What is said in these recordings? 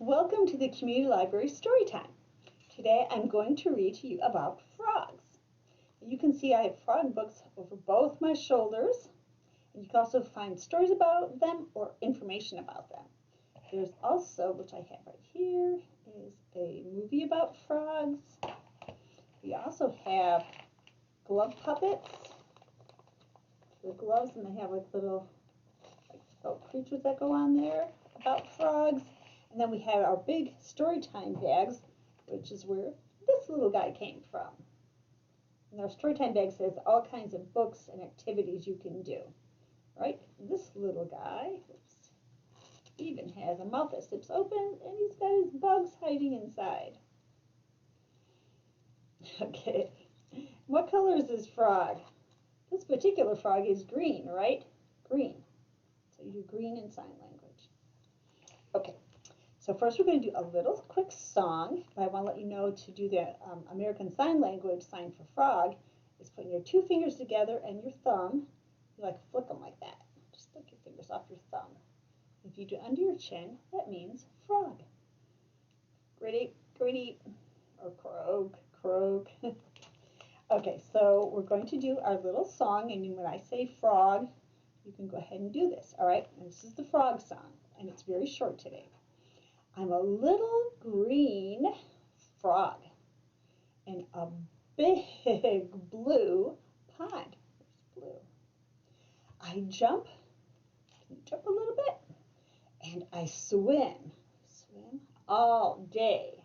Welcome to the Community Library Storytime. Today I'm going to read to you about frogs. You can see I have frog books over both my shoulders. And you can also find stories about them or information about them. There's also, which I have right here, is a movie about frogs. We also have glove puppets. The gloves, and they have like little creatures that go on there about frogs. And then we have our big Storytime bags, which is where this little guy came from. And our Storytime bag says all kinds of books and activities you can do. Right? This little guy even has a mouth that zips open, and he's got his bugs hiding inside. Okay. What color is this frog? This particular frog is green, right? Green. So you do green in sign language. Okay. So first we're going to do a little quick song, but I want to let you know to do the American Sign Language sign for frog is putting your two fingers together and your thumb. You like flick them like that. Just flick your fingers off your thumb. If you do under your chin, that means frog. Gritty, gritty, or croak, croak. Okay, so we're going to do our little song, and when I say frog, you can go ahead and do this, all right? And this is the frog song, and it's very short today. I'm a little green frog in a big blue pond. There's blue. I jump, can you jump a little bit? And I swim all day.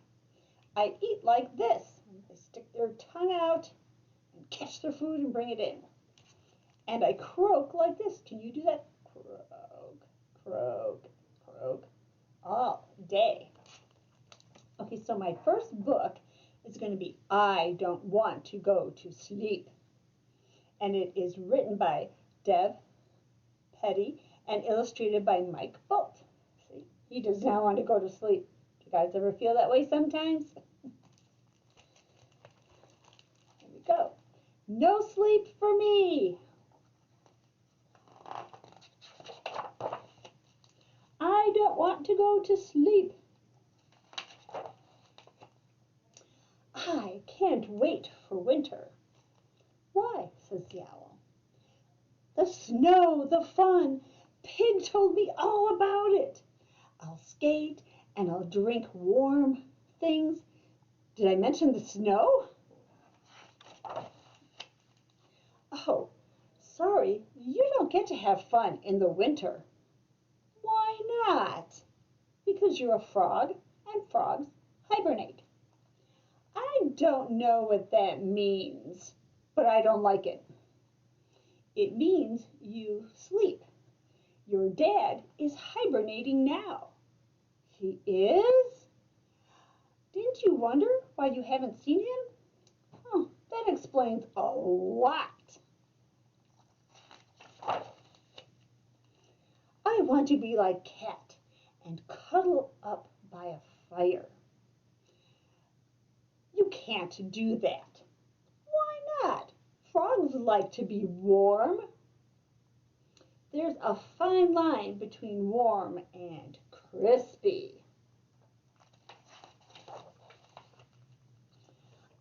I eat like this. They stick their tongue out and catch their food and bring it in. And I croak like this. Can you do that? Croak, croak, croak. All day. Okay, so my first book is going to be I Don't Want to Go to Sleep. And it is written by Deb Petty and illustrated by Mike Bolt. See, he does not want to go to sleep. Do you guys ever feel that way sometimes? Here we go. No sleep for me. I don't want to go to sleep. I can't wait for winter. Why? Says the owl. The snow, the fun. Pig told me all about it. I'll skate and I'll drink warm things. Did I mention the snow? Oh, sorry, you don't get to have fun in the winter. Why not? Because you're a frog, and frogs hibernate. I don't know what that means, but I don't like it. It means you sleep. Your dad is hibernating now. He is? Didn't you wonder why you haven't seen him? Oh, that explains a lot. I want to be like Cat and cuddle up by a fire. You can't do that. Why not? Frogs like to be warm. There's a fine line between warm and crispy.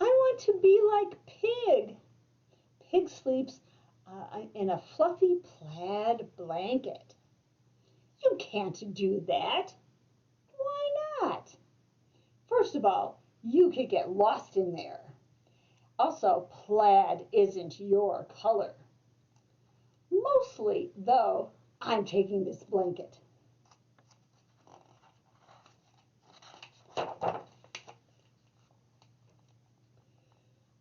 I want to be like Pig. Pig sleeps in a fluffy plaid blanket. You can't do that. Why not? First of all, you could get lost in there. Also, plaid isn't your color. Mostly, though, I'm taking this blanket.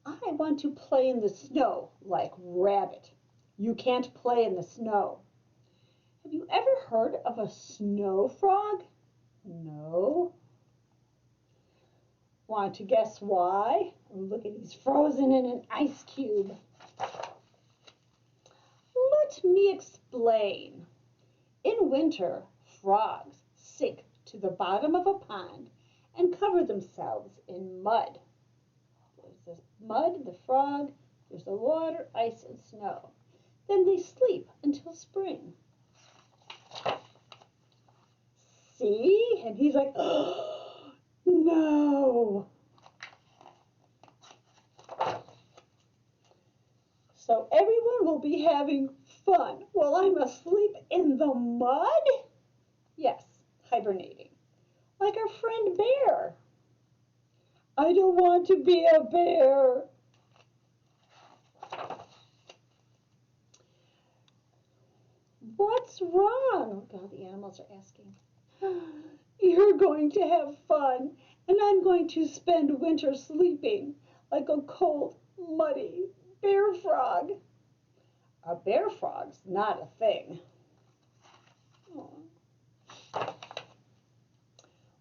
I want to play in the snow like Rabbit. You can't play in the snow. Have you ever heard of a snow frog? No. Want to guess why? Oh, look at he's frozen in an ice cube. Let me explain. In winter, frogs sink to the bottom of a pond and cover themselves in mud. There's the mud, the frog, there's the water, ice, and snow. Then they sleep until spring. See? And he's like, oh. no. So everyone will be having fun while I'm asleep in the mud? Yes, hibernating. Like our friend Bear. I don't want to be a bear. What's wrong? Oh God, the animals are asking. You're going to have fun, and I'm going to spend winter sleeping like a cold, muddy bear frog. A bear frog's not a thing. Aww.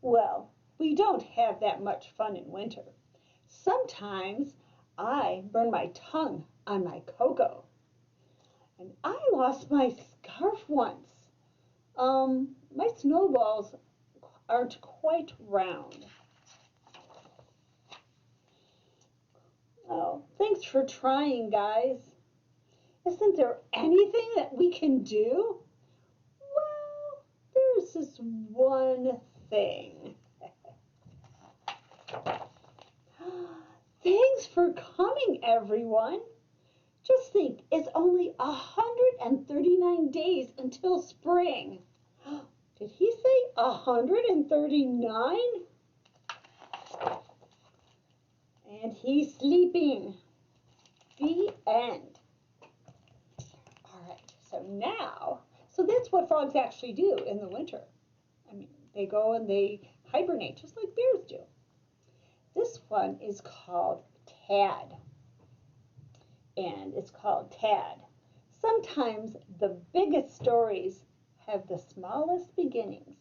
Well, we don't have that much fun in winter. Sometimes I burn my tongue on my cocoa. And I lost my scarf once. My snowballs aren't quite round. Oh, thanks for trying, guys. Isn't there anything that we can do? Well, there's this one thing. Thanks for coming, everyone. Just think, it's only 139 days until spring. Did he say 139? And he's sleeping. The end. All right, so that's what frogs actually do in the winter. I mean, they go and they hibernate just like bears do. This one is called Tad. And it's called Tad. Sometimes the biggest stories have the smallest beginnings,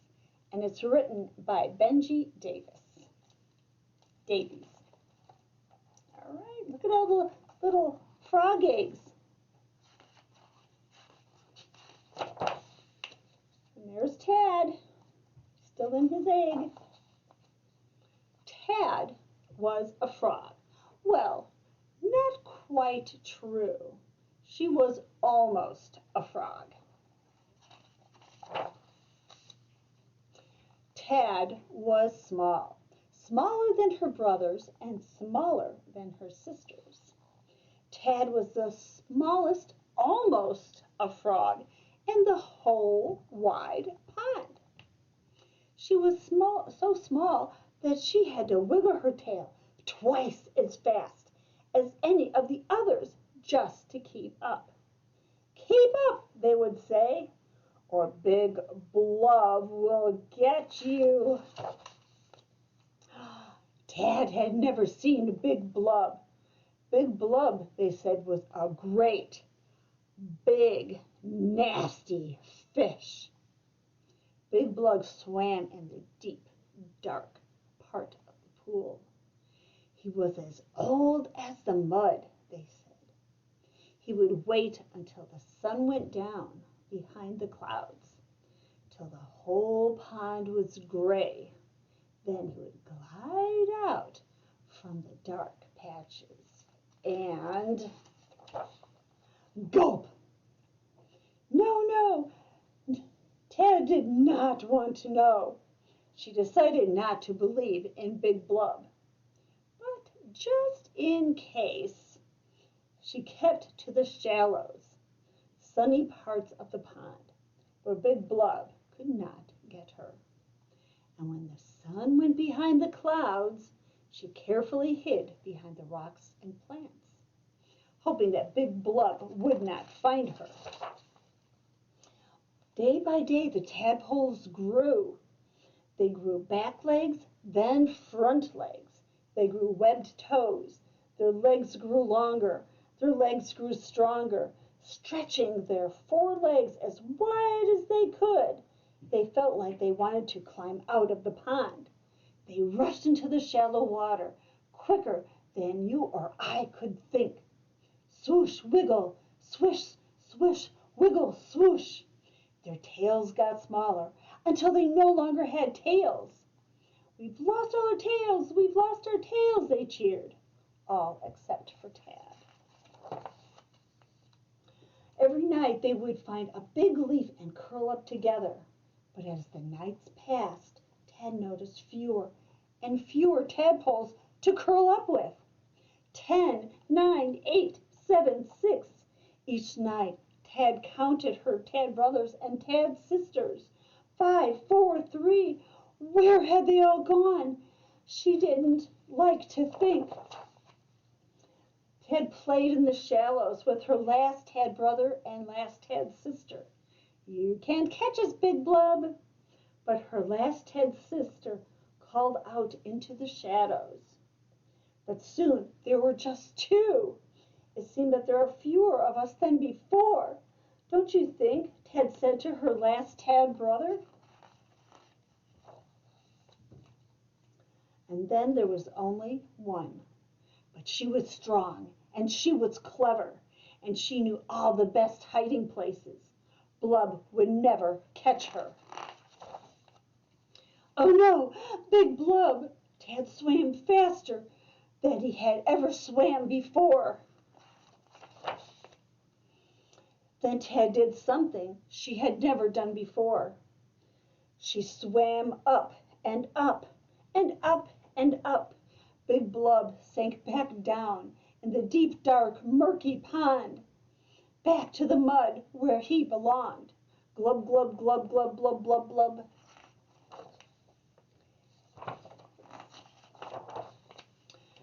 and it's written by Benji Davies. All right, look at all the little frog eggs. And there's Tad, still in his egg. Tad was a frog. Well, not quite true. She was almost a frog. Tad was small, smaller than her brothers and smaller than her sisters. Tad was the smallest, almost a frog, in the whole wide pond. She was so small that she had to wiggle her tail twice as fast as any of the others just to keep up. Keep up, they would say, or Big Blub will get you. Tad had never seen Big Blub. Big Blub, they said, was a great, big, nasty fish. Big Blub swam in the deep, dark part of the pool. He was as old as the mud, they said. He would wait until the sun went down behind the clouds, till the whole pond was gray. Then he would glide out from the dark patches and gulp. No, Tad did not want to know. She decided not to believe in Big Blub. But just in case, she kept to the shallows, sunny parts of the pond, where Big Blub could not get her. And when the sun went behind the clouds, she carefully hid behind the rocks and plants, hoping that Big Blub would not find her. Day by day, the tadpoles grew. They grew back legs, then front legs. They grew webbed toes. Their legs grew longer. Their legs grew stronger, stretching their forelegs as wide as they could. They felt like they wanted to climb out of the pond. They rushed into the shallow water, quicker than you or I could think. Swoosh, wiggle, swish, swish, wiggle, swoosh. Their tails got smaller until they no longer had tails. We've lost all our tails, we've lost our tails, they cheered, all except for Tad. Every night they would find a big leaf and curl up together. But as the nights passed, Tad noticed fewer and fewer tadpoles to curl up with. 10, 9, 8, 7, 6. Each night, Tad counted her tad brothers and tad sisters. 5, 4, 3. Where had they all gone? She didn't like to think. Tad played in the shallows with her last tad brother and last tad sister. You can't catch us, Big Blub. But her last tad sister called out into the shadows. But soon there were just two. It seemed that there are fewer of us than before. Don't you think? Tad said to her last tad brother. And then there was only one. But she was strong, and she was clever, and she knew all the best hiding places. Blub would never catch her. Oh no, Big Blub! Tad swam faster than he had ever swam before. Then Tad did something she had never done before. She swam up and up and up and up. Big Blub sank back down in the deep, dark, murky pond, back to the mud where he belonged. Glub, glub, glub, glub, blub, blub, blub.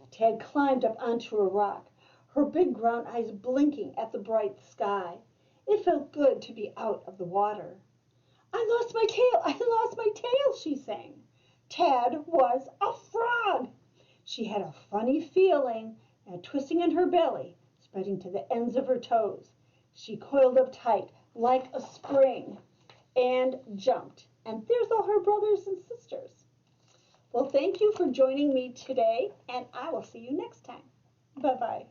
Tad climbed up onto a rock, her big brown eyes blinking at the bright sky. It felt good to be out of the water. I lost my tail, I lost my tail, she sang. Tad was a frog. She had a funny feeling and a twisting in her belly, spreading to the ends of her toes. She coiled up tight like a spring and jumped. And there's all her brothers and sisters. Well, thank you for joining me today, and I will see you next time. Bye-bye.